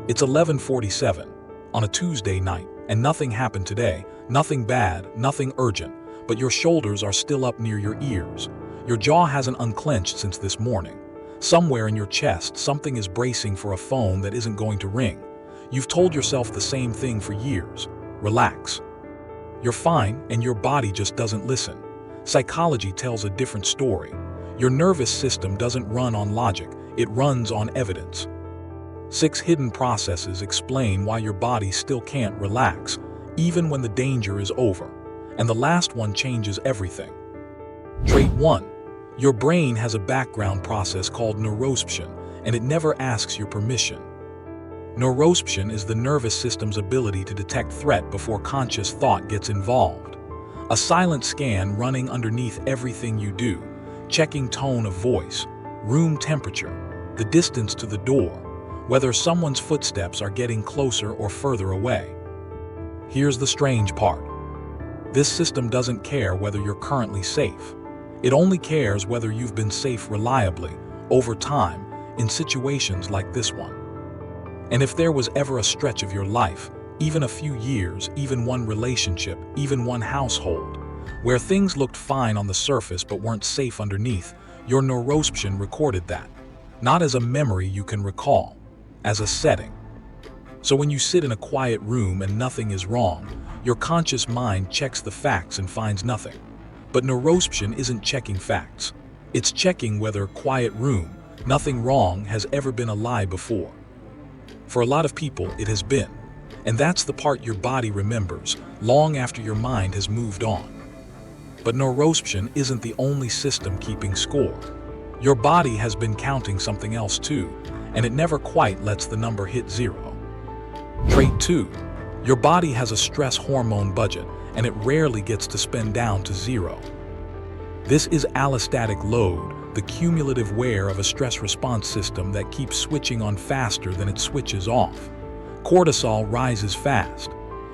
It's 11:47 on a Tuesday night, and nothing happened today, nothing bad, nothing urgent, but your shoulders are still up near your ears. Your jaw hasn't unclenched since this morning. Somewhere in your chest, something is bracing for a phone that isn't going to ring. You've told yourself the same thing for years. Relax. You're fine, and your body just doesn't listen. Psychology tells a different story. Your nervous system doesn't run on logic, it runs on evidence. 6 hidden processes explain why your body still can't relax, even when the danger is over. And the last one changes everything. Trait 1. Your brain has a background process called neuroception, and it never asks your permission. Neuroception is the nervous system's ability to detect threat before conscious thought gets involved. A silent scan running underneath everything you do, checking tone of voice, room temperature, the distance to the door, whether someone's footsteps are getting closer or further away. Here's the strange part. This system doesn't care whether you're currently safe. It only cares whether you've been safe reliably, over time, in situations like this one. And if there was ever a stretch of your life, even a few years, even one relationship, even one household, where things looked fine on the surface but weren't safe underneath, your neuroception recorded that. Not as a memory you can recall, as a setting. So when you sit in a quiet room and nothing is wrong, your conscious mind checks the facts and finds nothing. But neuroception isn't checking facts. It's checking whether quiet room, nothing wrong has ever been a lie before. For a lot of people, it has been. And that's the part your body remembers, long after your mind has moved on. But neuroception isn't the only system keeping score. Your body has been counting something else too, and it never quite lets the number hit 0. Trait 2. Your body has a stress hormone budget, and it rarely gets to spend down to 0. This is allostatic load, the cumulative wear of a stress response system that keeps switching on faster than it switches off. Cortisol rises fast.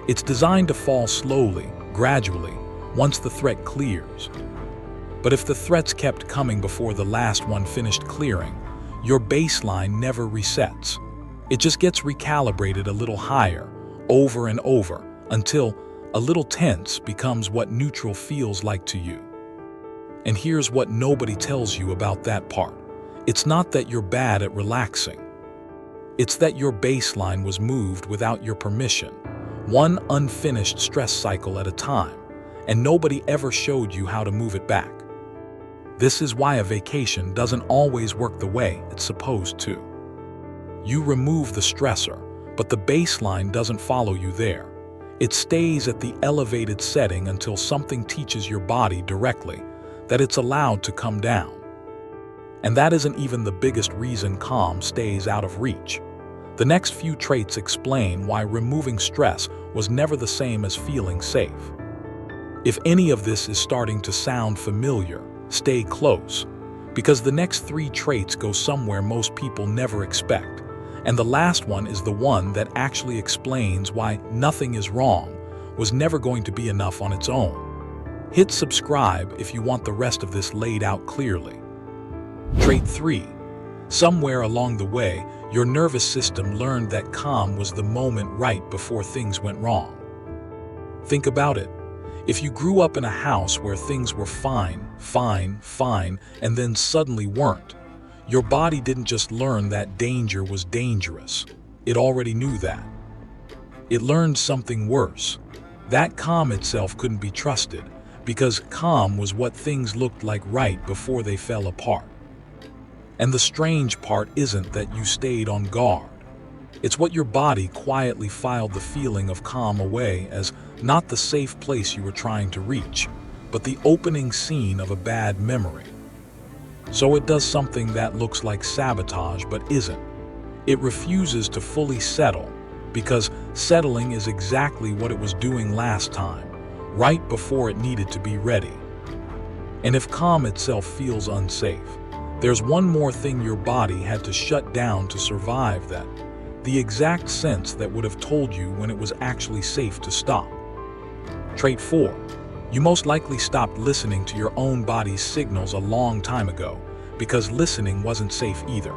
It's designed to fall slowly, gradually, once the threat clears. But if the threats kept coming before the last one finished clearing, your baseline never resets. It just gets recalibrated a little higher, over and over, until a little tense becomes what neutral feels like to you. And here's what nobody tells you about that part. It's not that you're bad at relaxing. It's that your baseline was moved without your permission, one unfinished stress cycle at a time, and nobody ever showed you how to move it back. This is why a vacation doesn't always work the way it's supposed to. You remove the stressor, but the baseline doesn't follow you there. It stays at the elevated setting until something teaches your body directly that it's allowed to come down. And that isn't even the biggest reason calm stays out of reach. The next few traits explain why removing stress was never the same as feeling safe. If any of this is starting to sound familiar, stay close, because the next 3 traits go somewhere most people never expect. And the last one is the one that actually explains why nothing is wrong was never going to be enough on its own. Hit subscribe if you want the rest of this laid out clearly. Trait 3. Somewhere along the way, your nervous system learned that calm was the moment right before things went wrong. Think about it. If you grew up in a house where things were fine, and then suddenly weren't, your body didn't just learn that danger was dangerous. It already knew that. It learned something worse. That calm itself couldn't be trusted, because calm was what things looked like right before they fell apart. And the strange part isn't that you stayed on guard. It's what your body quietly filed the feeling of calm away as not the safe place you were trying to reach, but the opening scene of a bad memory. So it does something that looks like sabotage but isn't. It refuses to fully settle, because settling is exactly what it was doing last time, right before it needed to be ready. And if calm itself feels unsafe, there's one more thing your body had to shut down to survive that, the exact sense that would have told you when it was actually safe to stop. Trait 4. You most likely stopped listening to your own body's signals a long time ago, because listening wasn't safe either.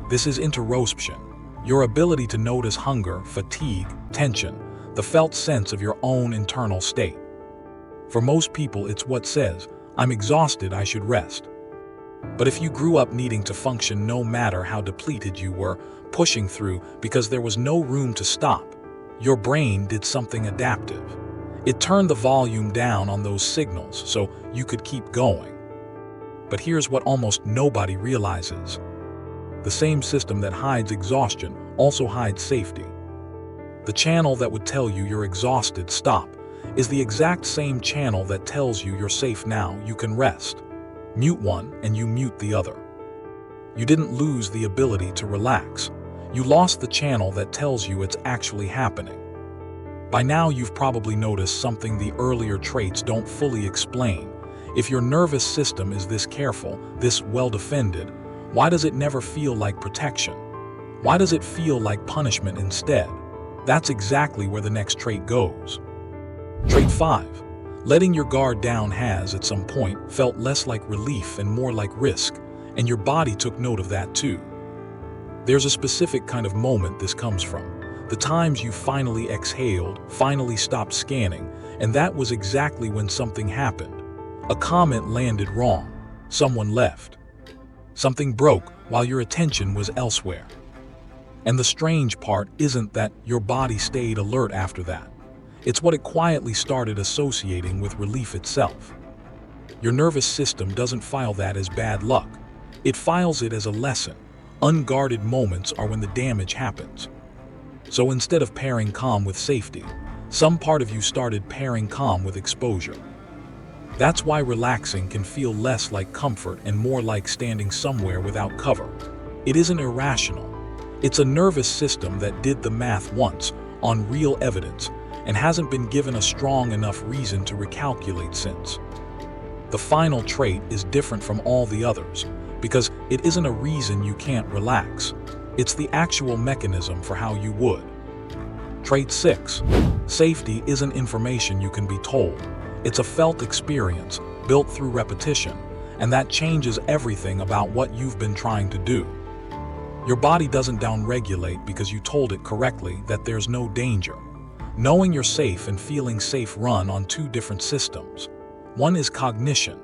This is interoception, Your ability to notice hunger, fatigue, tension, the felt sense of your own internal state. For most people, it's what says, "I'm exhausted, I should rest." But if you grew up needing to function no matter how depleted you were, pushing through because there was no room to stop, your brain did something adaptive. It turned the volume down on those signals so you could keep going. But here's what almost nobody realizes. The same system that hides exhaustion also hides safety. The channel that would tell you you're exhausted, stop, is the exact same channel that tells you you're safe now, you can rest. Mute one and you mute the other. You didn't lose the ability to relax. You lost the channel that tells you it's actually happening. By now you've probably noticed something the earlier traits don't fully explain. If your nervous system is this careful, this well-defended, why does it never feel like protection? Why does it feel like punishment instead? That's exactly where the next trait goes. Trait 5. Letting your guard down has, at some point, felt less like relief and more like risk, and your body took note of that too. There's a specific kind of moment this comes from. The times you finally exhaled, finally stopped scanning, and that was exactly when something happened. A comment landed wrong. Someone left. Something broke while your attention was elsewhere. And the strange part isn't that your body stayed alert after that. It's what it quietly started associating with relief itself. Your nervous system doesn't file that as bad luck. It files it as a lesson. Unguarded moments are when the damage happens. So instead of pairing calm with safety, some part of you started pairing calm with exposure. That's why relaxing can feel less like comfort and more like standing somewhere without cover. It isn't irrational. It's a nervous system that did the math once, on real evidence, and hasn't been given a strong enough reason to recalculate since. The final trait is different from all the others, because it isn't a reason you can't relax. It's the actual mechanism for how you would. Trait 6. Safety isn't information you can be told. It's a felt experience, built through repetition, and that changes everything about what you've been trying to do. Your body doesn't downregulate because you told it correctly that there's no danger. Knowing you're safe and feeling safe run on two different systems. One is cognition.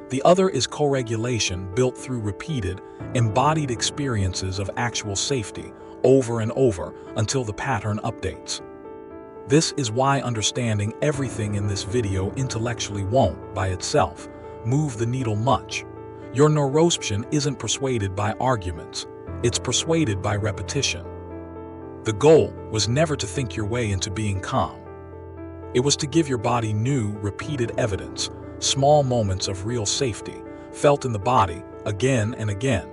The other is co-regulation built through repeated, embodied experiences of actual safety over and over until the pattern updates. This is why understanding everything in this video intellectually won't, by itself, move the needle much. Your neuroception isn't persuaded by arguments. It's persuaded by repetition. The goal was never to think your way into being calm. It was to give your body new, repeated evidence, small moments of real safety, felt in the body again and again,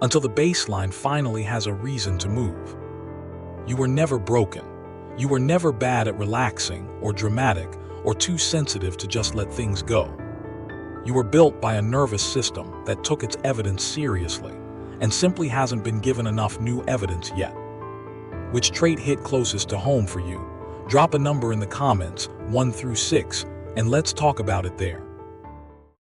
until the baseline finally has a reason to move. You were never broken. You were never bad at relaxing, or dramatic, or too sensitive to just let things go. You were built by a nervous system that took its evidence seriously, and simply hasn't been given enough new evidence yet. Which trait hit closest to home for you? Drop a number in the comments, 1 through 6, and let's talk about it there.